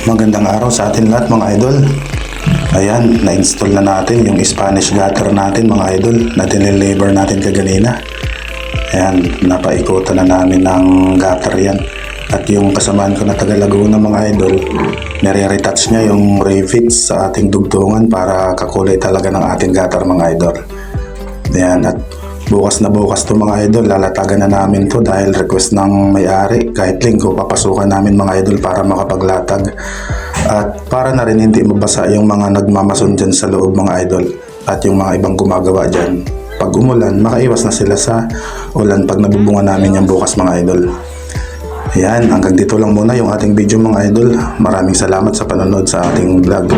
Magandang araw sa atin lahat mga idol. Ayan, na-install na natin yung Spanish gutter natin mga idol na dineliver natin kaganina. Ayan, napaikutan na namin ng gutter yan. At yung kasamaan ko na taga Laguna mga idol, nire-retouch niya yung rivets sa ating dugtungan para kakulay talaga ng ating gutter mga idol. Ayan, at bukas na bukas to mga idol, lalatagan na namin to dahil request ng may-ari. Kahit linggo papasukan namin mga idol para makapaglatag. At para na rin hindi mabasa yung mga nagmamason dyan sa loob mga idol at yung mga ibang gumagawa dyan. Pag umulan, makaiwas na sila sa ulan pag nabubungan namin yung bukas mga idol. Ayan, hanggang dito lang muna yung ating video mga idol. Maraming salamat sa panonood sa ating vlog.